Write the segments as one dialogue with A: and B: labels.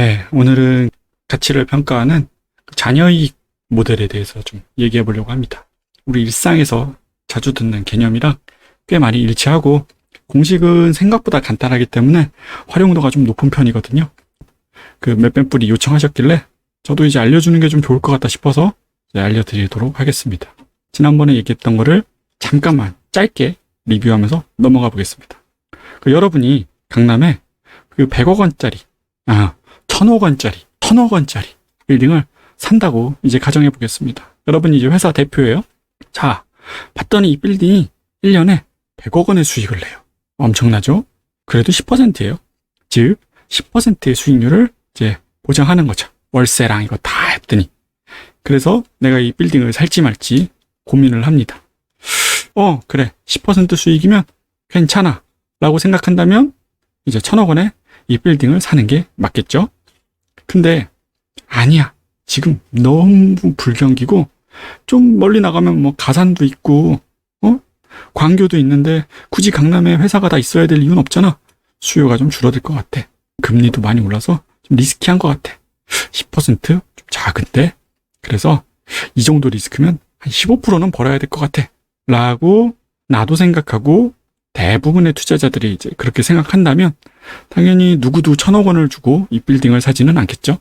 A: 네, 오늘은 가치를 평가하는 자녀이익 모델에 대해서 좀 얘기해 보려고 합니다. 우리 일상에서 자주 듣는 개념이랑 꽤 많이 일치하고 공식은 생각보다 간단하기 때문에 활용도가 좀 높은 편이거든요. 그 몇백분이 요청하셨길래 저도 이제 알려주는 게 좀 좋을 것 같다 싶어서 이제 알려드리도록 하겠습니다. 지난번에 얘기했던 거를 잠깐만 짧게 리뷰하면서 넘어가 보겠습니다. 여러분이 강남에 그 100억 원짜리, 1000억 원짜리, 1000억 원짜리 빌딩을 산다고 이제 가정해 보겠습니다. 여러분이 이제 회사 대표예요. 자, 봤더니 이 빌딩이 1년에 100억 원의 수익을 내요. 엄청나죠? 그래도 10%예요. 즉, 10%의 수익률을 이제 보장하는 거죠. 월세랑 이거 다 했더니. 그래서 내가 이 빌딩을 살지 말지 고민을 합니다. 그래. 10% 수익이면 괜찮아. 라고 생각한다면 이제 1000억 원에 이 빌딩을 사는 게 맞겠죠? 근데 아니야. 지금 너무 불경기고 좀 멀리 나가면 뭐 가산도 있고 광교도 있는데 굳이 강남에 회사가 다 있어야 될 이유는 없잖아. 수요가 좀 줄어들 것 같아. 금리도 많이 올라서 좀 리스키한 것 같아. 10%좀 작은데? 그래서 이 정도 리스크면 한 15%는 벌어야 될 것 같아. 라고 나도 생각하고 대부분의 투자자들이 이제 그렇게 생각한다면 당연히 누구도 1000억 원을 주고 이 빌딩을 사지는 않겠죠.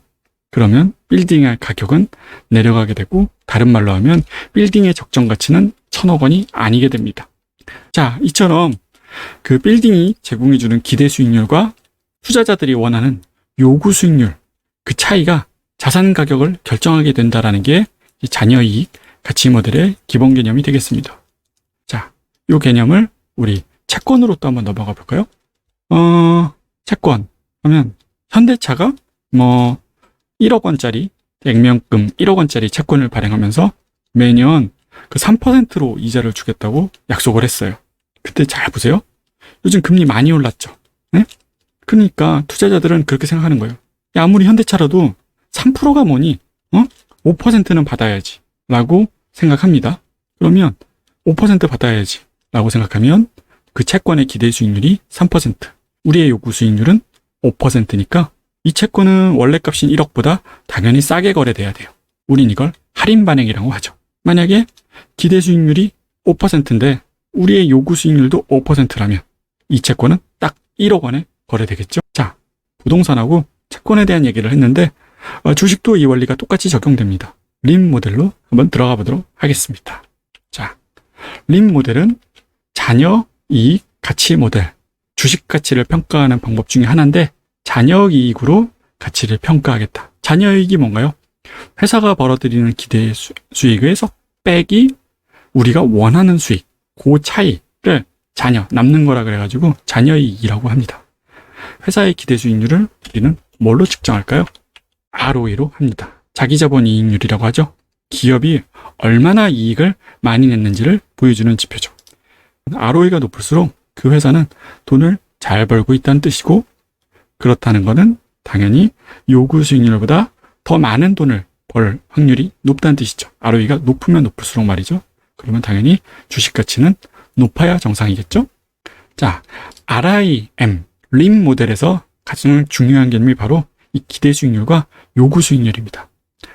A: 그러면 빌딩의 가격은 내려가게 되고 다른 말로 하면 빌딩의 적정 가치는 1000억 원이 아니게 됩니다. 자, 이처럼 그 빌딩이 제공해주는 기대 수익률과 투자자들이 원하는 요구 수익률, 그 차이가 자산 가격을 결정하게 된다라는 게 자녀이익 가치 모델의 기본 개념이 되겠습니다. 자, 이 개념을 우리 채권으로 또 한번 넘어가 볼까요? 채권 하면 현대차가 1억 원짜리 액면금 1억 원짜리 채권을 발행하면서 매년 그 3%로 이자를 주겠다고 약속을 했어요. 그때 잘 보세요. 요즘 금리 많이 올랐죠. 네? 그러니까 투자자들은 그렇게 생각하는 거예요. 야, 아무리 현대차라도 3%가 뭐니? 5%는 받아야지 라고 생각합니다. 그러면 5% 받아야지 라고 생각하면 그 채권의 기대 수익률이 3%, 우리의 요구 수익률은 5%니까 이 채권은 원래 값인 1억보다 당연히 싸게 거래돼야 돼요. 우린 이걸 할인 반영이라고 하죠. 만약에 기대 수익률이 5%인데 우리의 요구 수익률도 5%라면 이 채권은 딱 1억 원에 거래되겠죠. 자, 부동산하고 채권에 대한 얘기를 했는데 주식도 이 원리가 똑같이 적용됩니다. 림 모델로 한번 들어가 보도록 하겠습니다. 자, 림 모델은 자녀 이익 가치 모델, 주식 가치를 평가하는 방법 중에 하나인데 자녀 이익으로 가치를 평가하겠다. 자녀 이익이 뭔가요? 회사가 벌어들이는 기대 수익에서 빼기 우리가 원하는 수익, 그 차이를 자녀, 남는 거라 그래가지고 자녀 이익이라고 합니다. 회사의 기대 수익률을 우리는 뭘로 측정할까요? ROE로 합니다. 자기자본 이익률이라고 하죠. 기업이 얼마나 이익을 많이 냈는지를 보여주는 지표죠. ROE가 높을수록 그 회사는 돈을 잘 벌고 있다는 뜻이고 그렇다는 것은 당연히 요구 수익률보다 더 많은 돈을 벌 확률이 높다는 뜻이죠. ROE가 높으면 높을수록 말이죠. 그러면 당연히 주식 가치는 높아야 정상이겠죠. 자, RIM, 림 모델에서 가장 중요한 개념이 바로 이 기대 수익률과 요구 수익률입니다.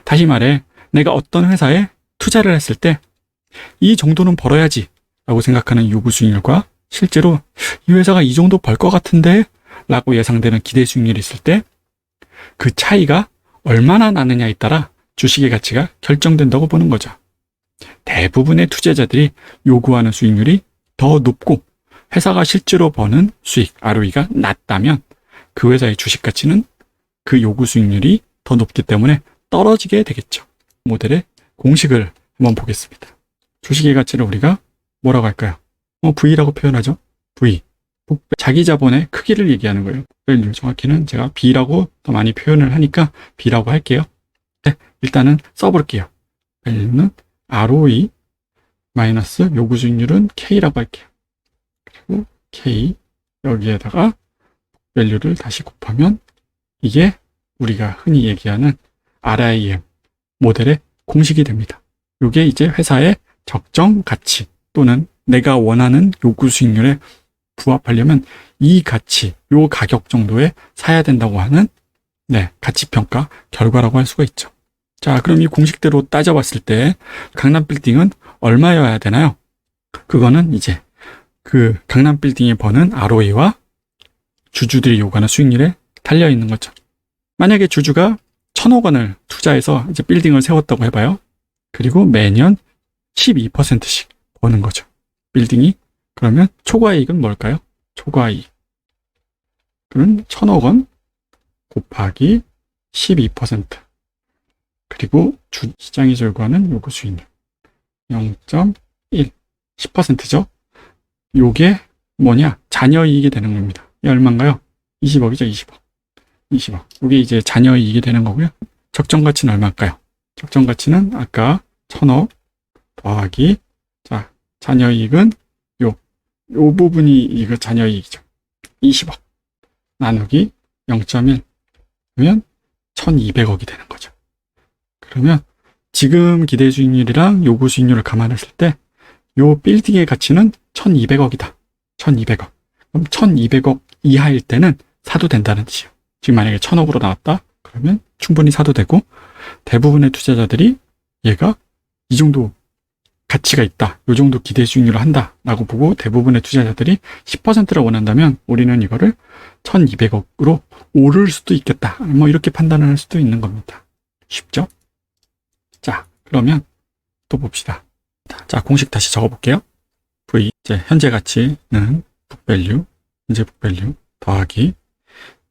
A: 다시 말해 내가 어떤 회사에 투자를 했을 때 이 정도는 벌어야지 라고 생각하는 요구 수익률과 실제로 이 회사가 이 정도 벌 것 같은데 라고 예상되는 기대 수익률이 있을 때 그 차이가 얼마나 나느냐에 따라 주식의 가치가 결정된다고 보는 거죠. 대부분의 투자자들이 요구하는 수익률이 더 높고 회사가 실제로 버는 수익, ROE가 낮다면 그 회사의 주식 가치는 그 요구 수익률이 더 높기 때문에 떨어지게 되겠죠. 모델의 공식을 한번 보겠습니다. 주식의 가치를 우리가 뭐라고 할까요? V라고 표현하죠. V. 자기 자본의 크기를 얘기하는 거예요. 정확히는 제가 B라고 더 많이 표현을 하니까 B라고 할게요. 네, 일단은 써볼게요. 밸류는 ROE 마이너스 요구 수익률은 K라고 할게요. 그리고 K 여기에다가 밸류를 다시 곱하면 이게 우리가 흔히 얘기하는 RIM 모델의 공식이 됩니다. 이게 이제 회사의 적정 가치 또는 내가 원하는 요구 수익률에 부합하려면 이 가치, 요 가격 정도에 사야 된다고 하는 네, 가치평가 결과라고 할 수가 있죠. 자, 그럼 이 공식대로 따져봤을 때 강남 빌딩은 얼마여야 되나요? 그거는 이제 그 강남 빌딩이 버는 ROE와 주주들이 요구하는 수익률에 달려 있는 거죠. 만약에 주주가 1,000억 원을 투자해서 이제 빌딩을 세웠다고 해봐요. 그리고 매년 12%씩 버는 거죠. 빌딩이. 그러면 초과이익은 뭘까요? 초과이익. 그럼 1,000억 원 곱하기 12%. 그리고 시장이 절구하는 요구 수익률 0.1, 10%죠. 요게 뭐냐? 잔여이익이 되는 겁니다. 이 얼마인가요? 20억이죠, 20억. 20억. 이게 이제 잔여이익이 되는 거고요. 적정가치는 얼마일까요? 적정가치는 아까 1,000억 더하기, 자, 잔여이익은 요 부분이 이거 잔여이익이죠. 20억 나누기 0.1 그러면 1,200억이 되는 거죠. 그러면 지금 기대 수익률이랑 요구 수익률을 감안했을 때 요 빌딩의 가치는 1,200억이다. 1,200억. 그럼 1,200억 이하일 때는 사도 된다는 뜻이에요. 지금 만약에 1,000억으로 나왔다? 그러면 충분히 사도 되고, 대부분의 투자자들이 얘가 이 정도 가치가 있다. 요 정도 기대 수익률을 한다. 라고 보고 대부분의 투자자들이 10%를 원한다면 우리는 이거를 1,200억으로 오를 수도 있겠다. 뭐 이렇게 판단을 할 수도 있는 겁니다. 쉽죠? 자, 그러면 또 봅시다. 자, 공식 다시 적어볼게요. V, 이제 현재 가치는 북밸류, 현재 북밸류 더하기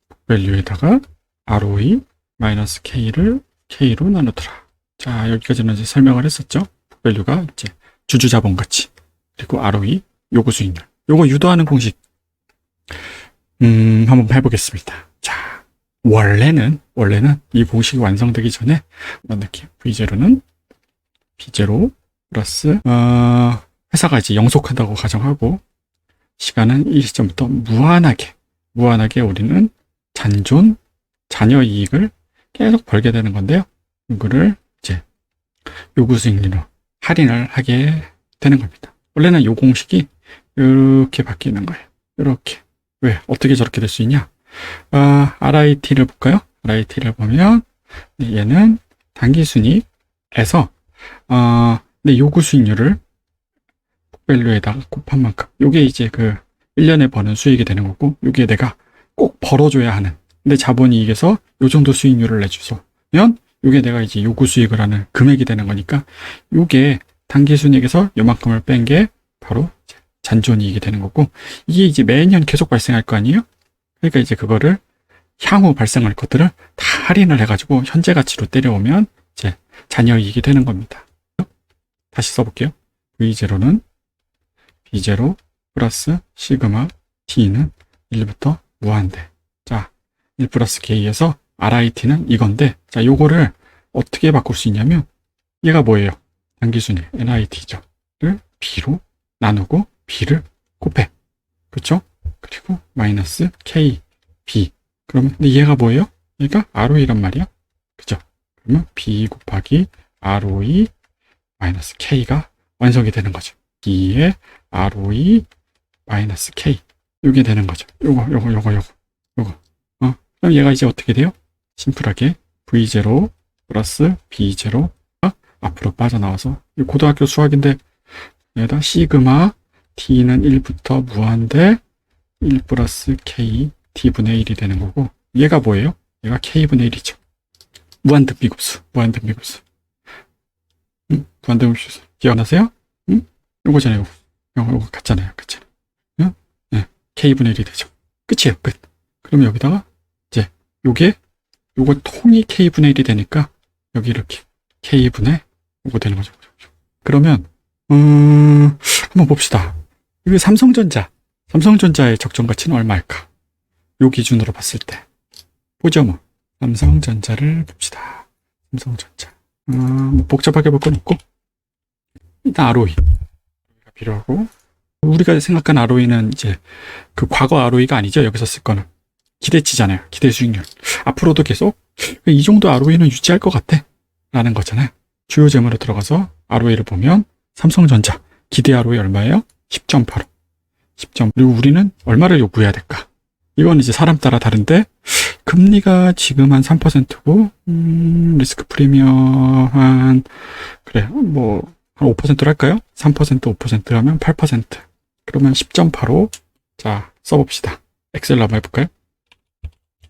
A: 북밸류에다가 ROE 마이너스 K를 K로 나누더라. 자, 여기까지는 이제 설명을 했었죠. 북밸류가 이제 주주 자본 가치, 그리고 ROE 요구 수익률. 요거 유도하는 공식 한번 해보겠습니다. 자, 원래는 이 공식이 완성되기 전에 이렇게 V0는 B0 플러스 회사가 이제 영속한다고 가정하고 시간은 이 시점부터 무한하게 우리는 잔여이익을 계속 벌게 되는 건데요. 이거를 이제 요구 수익률로 할인을 하게 되는 겁니다. 원래는 이 공식이 이렇게 바뀌는 거예요. 이렇게. 왜? 어떻게 저렇게 될 수 있냐? RIT를 볼까요? RIT를 보면 얘는 당기순이익에서 내 요구 수익률을 북밸류에다가 곱한 만큼, 요게 이제 그 1년에 버는 수익이 되는 거고, 요게 내가 꼭 벌어줘야 하는, 근데 자본이익에서 요 정도 수익률을 내주면 요게 내가 이제 요구 수익을 하는 금액이 되는 거니까, 요게 당기순이익에서 요만큼을 뺀 게 바로 이제 잔존이익이 되는 거고, 이게 이제 매년 계속 발생할 거 아니에요? 그러니까 이제 그거를 향후 발생할 것들을 다 할인을 해가지고 현재 가치로 때려오면 이제 잔여이익이 되는 겁니다. 다시 써볼게요. V0는 B0 플러스 시그마 T는 1부터 무한대. 자, 1 플러스 K에서 RIT는 이건데, 자, 요거를 어떻게 바꿀 수 있냐면, 얘가 뭐예요? 당기순이익, NIT죠. 를 B로 나누고 B를 곱해. 그쵸? 그리고 마이너스 K, B. 그러면, 근데 얘가 뭐예요? 얘가 ROE란 말이야. 그죠? 그러면 B 곱하기 ROE 마이너스 K가 완성이 되는 거죠. B의 ROE 마이너스 K. 요게 되는 거죠. 요거. 그럼 얘가 이제 어떻게 돼요? 심플하게 V0 플러스 B0가 앞으로 빠져나와서, 고등학교 수학인데, 얘다 시그마 T는 1부터 무한대 1 플러스 K T분의 1이 되는 거고, 얘가 뭐예요? 얘가 K분의 1이죠. 무한등비급수. 무한등비급수. 기억나세요? 요거잖아요. 요거 같잖아요. 응? 네. K분의 1이 되죠. 끝이에요. 끝. 그러면 여기다가 이제 요거 통이 K분의 1이 되니까 여기 이렇게 K분의 요거 되는 거죠. 그러면 한번 봅시다. 이게 삼성전자의 적정 가치는 얼마일까? 요 기준으로 봤을 때. 보죠, 뭐. 삼성전자를 봅시다. 삼성전자. 뭐 복잡하게 볼 건 없고, 일단 ROE가 필요하고, 우리가 생각한 ROE는 이제 그 과거 ROE가 아니죠. 여기서 쓸 거는 기대치잖아요. 기대 수익률. 앞으로도 계속 이 정도 ROE는 유지할 것 같아 라는 거잖아요. 주요 재무로 들어가서 ROE를 보면 삼성전자 기대 ROE 얼마예요? 10.85. 10점. 그리고 우리는 얼마를 요구해야 될까? 이건 이제 사람 따라 다른데, 금리가 지금 한 3%고, 리스크 프리미엄 그래, 뭐, 한 5%로 할까요? 3%, 5% 하면 8%. 그러면 10.85. 자, 써봅시다. 엑셀로 한번 해볼까요?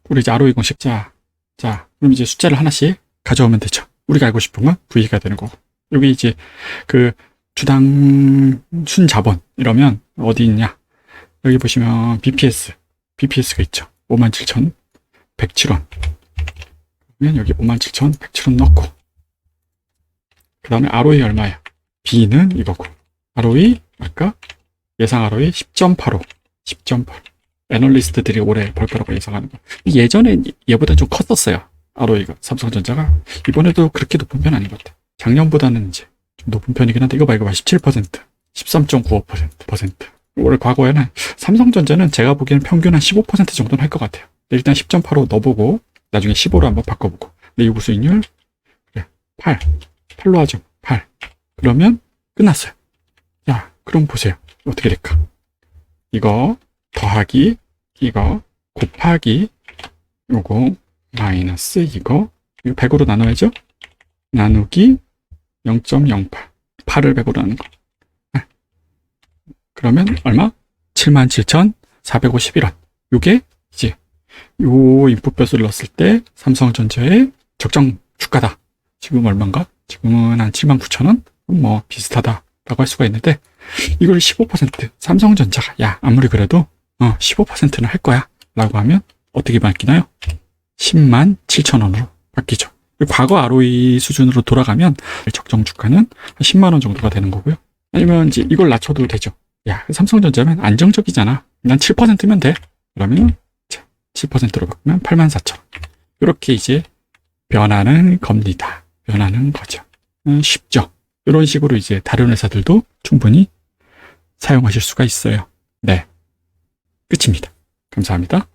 A: 우리 이제 ROE 공식. 자, 그럼 이제 숫자를 하나씩 가져오면 되죠. 우리가 알고 싶은 건 V가 되는 거고. 여기 이제 그 주당 순자본 이러면 어디 있냐? 여기 보시면 BPS가 있죠. 57,107원. 그러면 여기 57,107원 넣고, 그 다음에 ROE 얼마야? B는 이거고, ROE 아까 예상 ROE 10.85. 애널리스트들이 올해 볼 거라고 예상하는 거. 예전에 얘보다 좀 컸었어요. ROE가. 삼성전자가 이번에도 그렇게 높은 편 아닌 것 같아. 작년보다는 이제 좀 높은 편이긴 한데, 이거 봐 17%, 13.95%. 올해 과거에는 삼성전자는 제가 보기에는 평균 한 15% 정도는 할 것 같아요. 일단 10.85 넣어보고 나중에 15로 한번 바꿔보고. 내유구 수익률 그래, 8로 하죠. 8. 그러면 끝났어요. 야, 그럼 보세요. 어떻게 될까? 이거 더하기 이거 곱하기 요거 마이너스 이거 100으로 나눠야죠. 나누기 0.08. 8을 100으로 나누는 거. 그러면 얼마? 77,451원. 요게 이제 요 인풋볕을 넣었을 때 삼성전자의 적정 주가다. 지금 얼마인가? 지금은 한 79,000원? 뭐 비슷하다라고 할 수가 있는데, 이걸 15% 삼성전자가 야 아무리 그래도 15%는 할 거야 라고 하면 어떻게 바뀌나요? 107,000원으로 바뀌죠. 과거 ROE 수준으로 돌아가면 적정 주가는 한 10만원 정도가 되는 거고요. 아니면 이제 이걸 낮춰도 되죠. 야, 삼성전자면 안정적이잖아. 난 7%면 돼. 그러면 7%로 바꾸면 84,000원. 이렇게 이제 변하는 겁니다. 변하는 거죠. 쉽죠. 이런 식으로 이제 다른 회사들도 충분히 사용하실 수가 있어요. 네. 끝입니다. 감사합니다.